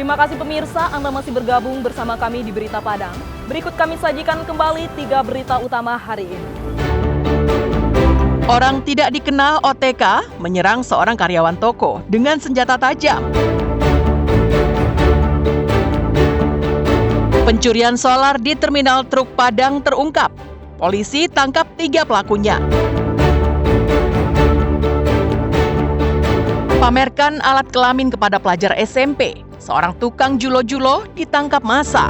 Terima kasih pemirsa, Anda masih bergabung bersama kami di Berita Padang. Berikut kami sajikan kembali 3 berita utama hari ini. Orang tidak dikenal OTK menyerang seorang karyawan toko dengan senjata tajam. Pencurian solar di terminal truk Padang terungkap. Polisi tangkap 3 pelakunya. Pamerkan alat kelamin kepada pelajar SMP. Seorang tukang julo-julo ditangkap massa.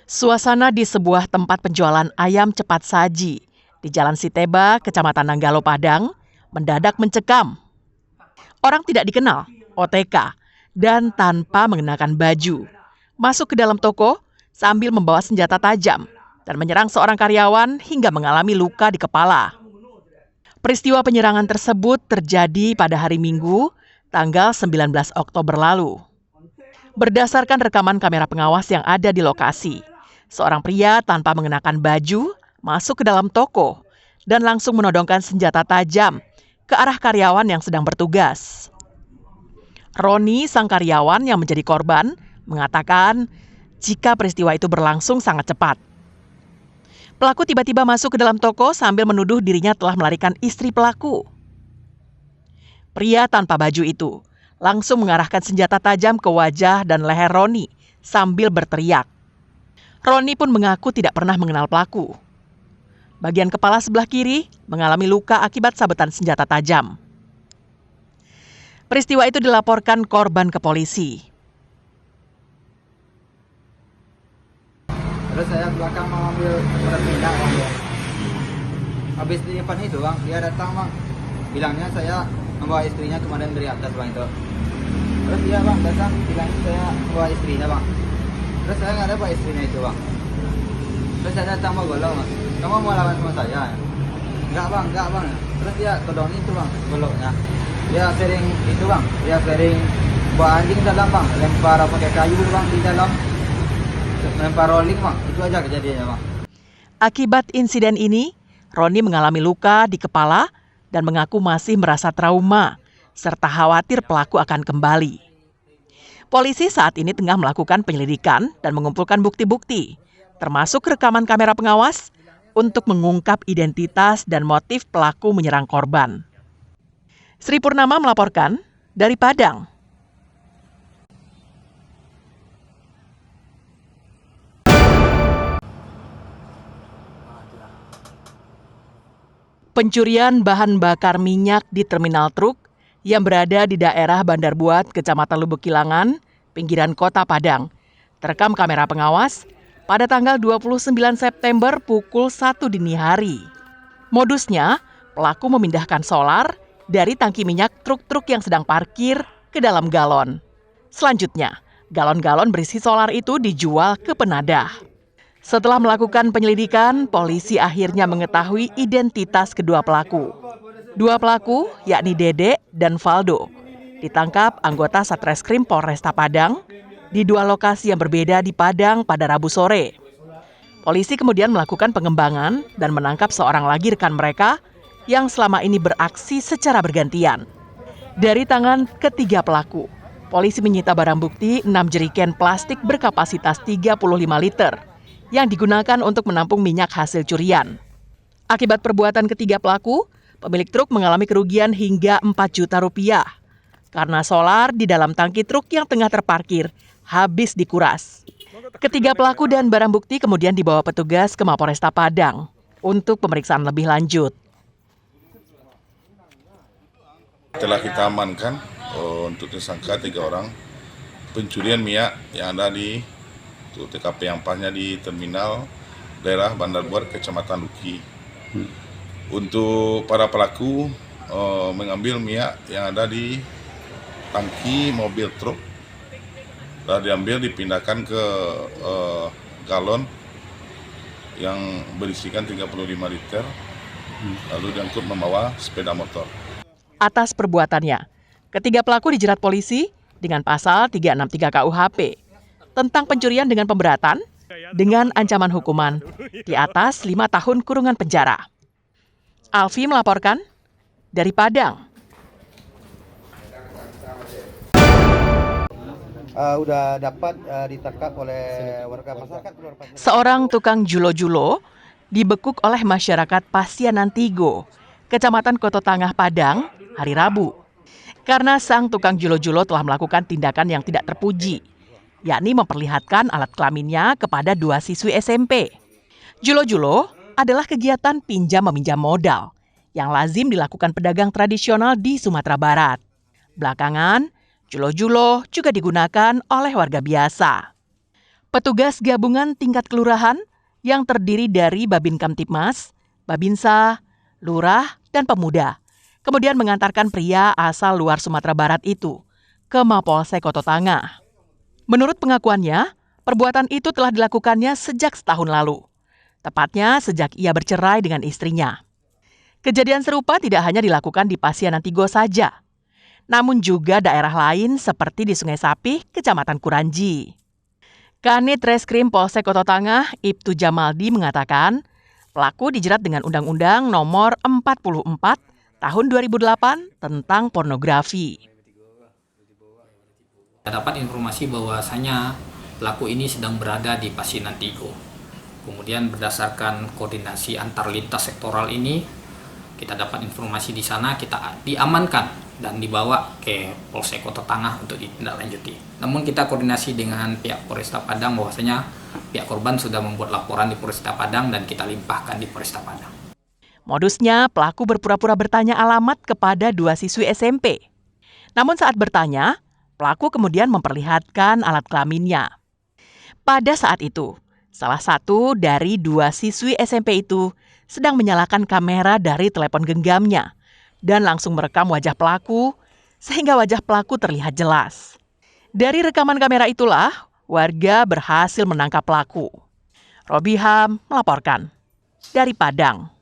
Suasana di sebuah tempat penjualan ayam cepat saji di Jalan Siteba, Kecamatan Nanggalo, Padang, mendadak mencekam. Orang tidak dikenal, OTK, dan tanpa mengenakan baju, masuk ke dalam toko sambil membawa senjata tajam dan menyerang seorang karyawan hingga mengalami luka di kepala. Peristiwa penyerangan tersebut terjadi pada hari Minggu, tanggal 19 Oktober lalu. Berdasarkan rekaman kamera pengawas yang ada di lokasi, seorang pria tanpa mengenakan baju masuk ke dalam toko dan langsung menodongkan senjata tajam ke arah karyawan yang sedang bertugas. Roni, sang karyawan yang menjadi korban, mengatakan jika peristiwa itu berlangsung sangat cepat. Pelaku tiba-tiba masuk ke dalam toko sambil menuduh dirinya telah melarikan istri pelaku. Pria tanpa baju itu langsung mengarahkan senjata tajam ke wajah dan leher Roni sambil berteriak. Roni pun mengaku tidak pernah mengenal pelaku. Bagian kepala sebelah kiri mengalami luka akibat sabetan senjata tajam. Peristiwa itu dilaporkan korban ke polisi. Terus saya belakang mau ambil surat pindah bang ya. Habis di depan itu bang, dia datang bang. Bilangnya saya membawa istrinya kemarin dari atas bang itu. Terus dia bang datang bilangnya saya membawa istrinya bang. Terus saya nggak ada bawa istrinya itu bang. Terus saya datang mau golok bang. Kamu mau lawan sama saya? Enggak bang. Terus dia todongin itu bang, goloknya. Dia sering itu bang, dia sering bawa anjing dalam bang, lempar pakai kayu bang di dalam. Lempar rolling bang, itu aja kejadiannya bang. Akibat insiden ini, Roni mengalami luka di kepala dan mengaku masih merasa trauma, serta khawatir pelaku akan kembali. Polisi saat ini tengah melakukan penyelidikan dan mengumpulkan bukti-bukti, termasuk rekaman kamera pengawas, untuk mengungkap identitas dan motif pelaku menyerang korban. Sri Purnama melaporkan dari Padang. Pencurian bahan bakar minyak di terminal truk yang berada di daerah Bandar Buat, Kecamatan Lubuk Kilangan, pinggiran kota Padang, terekam kamera pengawas pada tanggal 29 September pukul 1 dini hari. Modusnya, pelaku memindahkan solar dari tangki minyak truk-truk yang sedang parkir ke dalam galon. Selanjutnya, galon-galon berisi solar itu dijual ke penadah. Setelah melakukan penyelidikan, polisi akhirnya mengetahui identitas kedua pelaku. Dua pelaku, yakni Dede dan Valdo, ditangkap anggota Satreskrim Polresta Padang di 2 lokasi yang berbeda di Padang pada Rabu sore. Polisi kemudian melakukan pengembangan dan menangkap seorang lagi rekan mereka yang selama ini beraksi secara bergantian. Dari tangan ketiga pelaku, polisi menyita barang bukti 6 jerigen plastik berkapasitas 35 liter yang digunakan untuk menampung minyak hasil curian. Akibat perbuatan ketiga pelaku, pemilik truk mengalami kerugian hingga 4 juta rupiah karena solar di dalam tangki truk yang tengah terparkir habis dikuras. Ketiga pelaku dan barang bukti kemudian dibawa petugas ke Mapolresta Padang untuk pemeriksaan lebih lanjut. Telah kita amankan untuk tersangka 3 orang pencurian minyak yang ada di TKP yang pasnya di terminal daerah Bandar Buat, Kecamatan Luki. Untuk para pelaku mengambil minyak yang ada di tangki mobil truk, lalu diambil dipindahkan ke galon yang berisikan 35 liter, lalu diangkut membawa sepeda motor. Atas perbuatannya, Ketiga pelaku dijerat polisi dengan pasal 363 KUHP tentang pencurian dengan pemberatan dengan ancaman hukuman di atas 5 tahun kurungan penjara. Alfi melaporkan dari Padang. Udah dapat ditangkap oleh warga masyarakat. Seorang tukang julo-julo dibekuk oleh masyarakat Pasianan Tigo, Kecamatan Koto Tangah, Padang, hari Rabu. Karena sang tukang julo-julo telah melakukan tindakan yang tidak terpuji, yakni memperlihatkan alat kelaminnya kepada 2 siswi SMP. Julo-julo adalah kegiatan pinjam-meminjam modal yang lazim dilakukan pedagang tradisional di Sumatera Barat. Belakangan, julo-julo juga digunakan oleh warga biasa. Petugas gabungan tingkat kelurahan yang terdiri dari Babin Kamtipmas, Babinsa, Lurah, dan Pemuda kemudian mengantarkan pria asal luar Sumatera Barat itu ke Mapolsek Koto Tangah. Menurut pengakuannya, perbuatan itu telah dilakukannya sejak setahun lalu, tepatnya sejak ia bercerai dengan istrinya. Kejadian serupa tidak hanya dilakukan di Pasianan Tigo saja, namun juga daerah lain seperti di Sungai Sapih, Kecamatan Kuranji. Kanit Reskrim Polsek Koto Tangah, Ibtu Jamaldi mengatakan, pelaku dijerat dengan Undang-Undang Nomor 44 Tahun 2008 tentang pornografi. Dapat informasi bahwasanya pelaku ini sedang berada di Pasianan Tigo. Kemudian berdasarkan koordinasi antar lintas sektoral ini, kita dapat informasi di sana, kita diamankan dan dibawa ke Polsek Koto Tangah untuk ditindaklanjuti. Namun kita koordinasi dengan pihak Polresta Padang bahwasanya pihak korban sudah membuat laporan di Polresta Padang dan kita limpahkan di Polresta Padang. Modusnya, pelaku berpura-pura bertanya alamat kepada 2 siswi SMP. Namun saat bertanya, pelaku kemudian memperlihatkan alat kelaminnya. Pada saat itu, salah satu dari 2 siswi SMP itu sedang menyalakan kamera dari telepon genggamnya dan langsung merekam wajah pelaku sehingga wajah pelaku terlihat jelas. Dari rekaman kamera itulah, warga berhasil menangkap pelaku. Robiham melaporkan dari Padang.